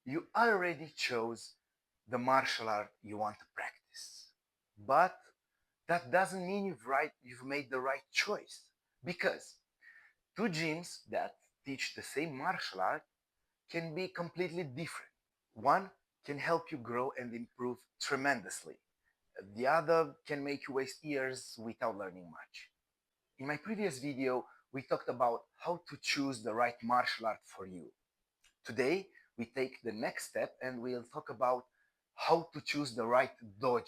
You already chose the martial art you want to practice. But that doesn't mean you've made the right choice. Because two gyms that teach the same martial art can be completely different. One can help you grow and improve tremendously. The other can make you waste years without learning much. In my previous video, we talked about how to choose the right martial art for you. Today, we take the next step and we'll talk about how to choose the right dojo.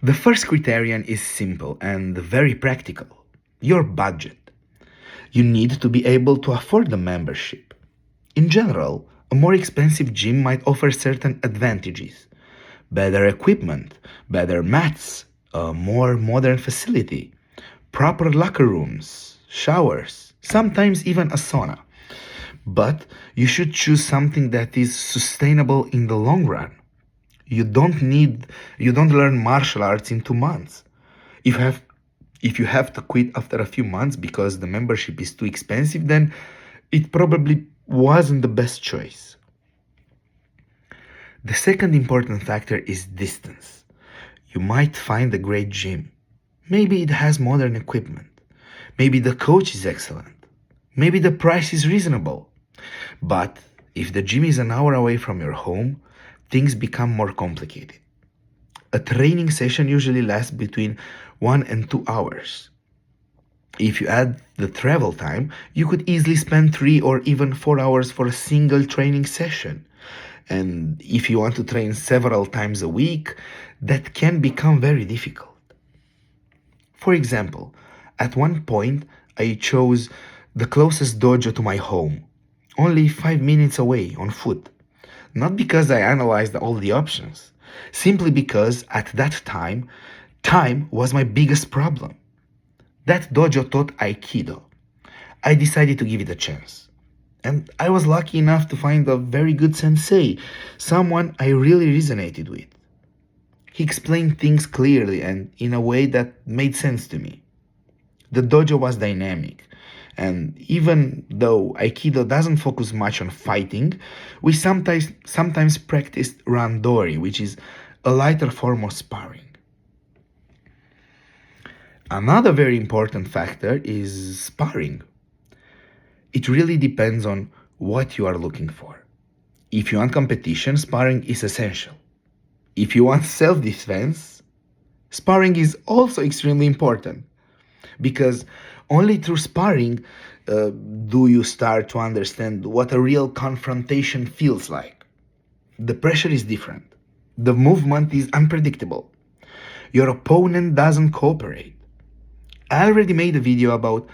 The first criterion is simple and very practical: your budget. You need to be able to afford the membership. In general, a more expensive gym might offer certain advantages: better equipment, better mats, a more modern facility, proper locker rooms, showers, sometimes even a sauna. But you should choose something that is sustainable in the long run. You don't learn martial arts in 2 months. If you have if you have to quit after a few months because the membership is too expensive, then it probably wasn't the best choice. The second important factor is distance. You might find a great gym. Maybe it has modern equipment. Maybe the coach is excellent. Maybe the price is reasonable. But if the gym is an hour away from your home, things become more complicated. A training session usually lasts between 1 and 2 hours. If you add the travel time, you could easily spend 3 or even 4 hours for a single training session. And if you want to train several times a week, that can become very difficult. For example, at one point, I chose the closest dojo to my home, only 5 minutes away on foot. Not because I analyzed all the options, simply because at that time was my biggest problem. That dojo taught Aikido. I decided to give it a chance. And I was lucky enough to find a very good sensei, someone I really resonated with. He explained things clearly and in a way that made sense to me. The dojo was dynamic, and even though Aikido doesn't focus much on fighting, we sometimes practiced randori, which is a lighter form of sparring. Another very important factor is sparring. It really depends on what you are looking for. If you want competition, sparring is essential. If you want self defense, sparring is also extremely important, because only through sparring do you start to understand what a real confrontation feels like. The pressure is different, the movement is unpredictable, your opponent doesn't cooperate. I already made a video about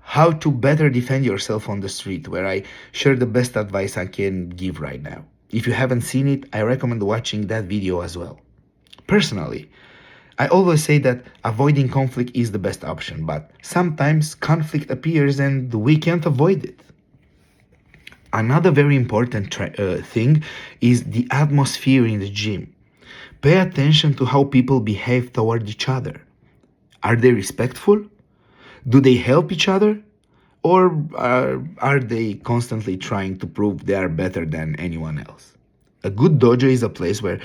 how to better defend yourself on the street, where I share the best advice I can give right now. If you haven't seen it, I recommend watching that video as well. Personally, I always say that avoiding conflict is the best option, but sometimes conflict appears and we can't avoid it. Another very important thing is the atmosphere in the gym. Pay attention to how people behave toward each other. Are they respectful? Do they help each other? Or are they constantly trying to prove they are better than anyone else? A good dojo is a place where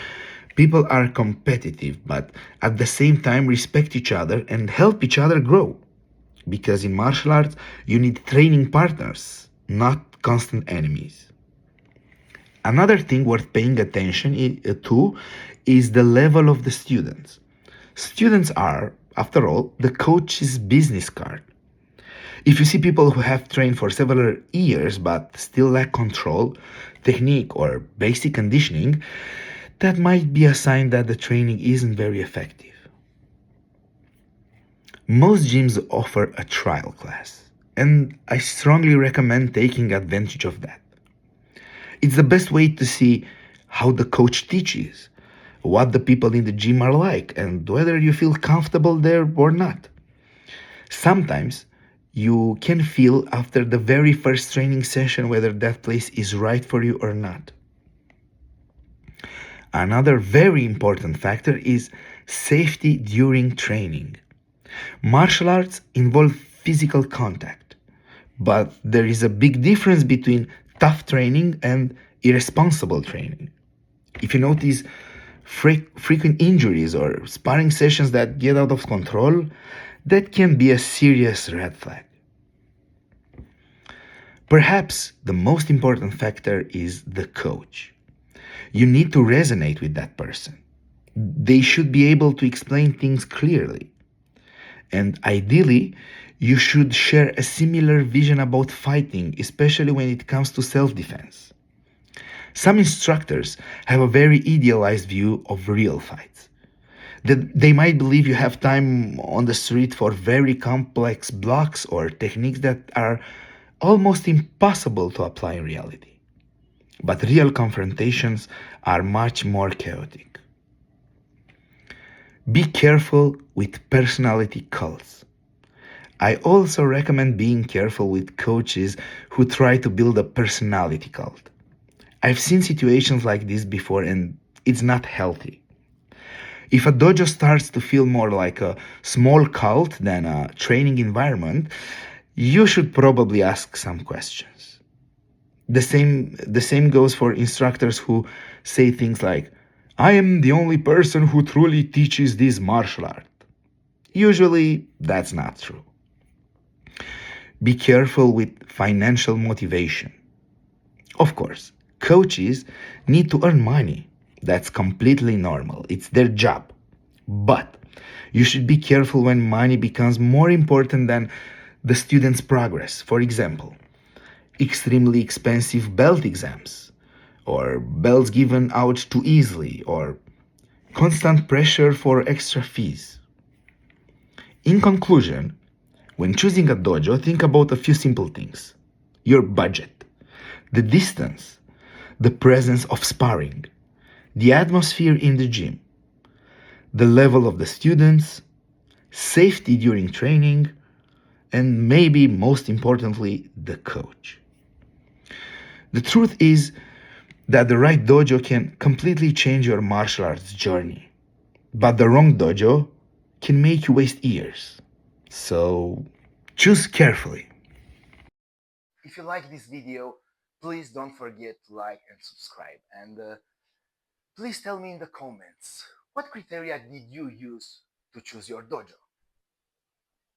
people are competitive, but at the same time respect each other and help each other grow. Because in martial arts, you need training partners, not constant enemies. Another thing worth paying attention to is the level of the students. Students are, after all, the coach's business card. If you see people who have trained for several years but still lack control, technique, or basic conditioning, that might be a sign that the training isn't very effective. Most gyms offer a trial class, and I strongly recommend taking advantage of that. It's the best way to see how the coach teaches, what the people in the gym are like, and whether you feel comfortable there or not. Sometimes you can feel after the very first training session whether that place is right for you or not. Another very important factor is safety during training. Martial arts involve physical contact, but there is a big difference between tough training and irresponsible training. If you notice frequent injuries or sparring sessions that get out of control, that can be a serious red flag. Perhaps the most important factor is the coach. You need to resonate with that person. They should be able to explain things clearly. And ideally, you should share a similar vision about fighting, especially when it comes to self defense. Some instructors have a very idealized view of real fights. They might believe you have time on the street for very complex blocks or techniques that are almost impossible to apply in reality. But real confrontations are much more chaotic. Be careful with personality cults. I also recommend being careful with coaches who try to build a personality cult. I've seen situations like this before and it's not healthy. If a dojo starts to feel more like a small cult than a training environment, you should probably ask some questions. The same goes for instructors who say things like, I am the only person who truly teaches this martial art. Usually that's not true. Be careful with financial motivation. Of course, coaches need to earn money. That's completely normal. It's their job. But you should be careful when money becomes more important than the student's progress. For example, extremely expensive belt exams, or belts given out too easily, or constant pressure for extra fees. In conclusion, when choosing a dojo, think about a few simple things: your budget, the distance, the presence of sparring, the atmosphere in the gym, the level of the students, safety during training, and maybe most importantly, the coach. The truth is that the right dojo can completely change your martial arts journey, but the wrong dojo can make you waste years. So choose carefully. If you like this video, please don't forget to like and subscribe. And please tell me in the comments what criteria did you use to choose your dojo?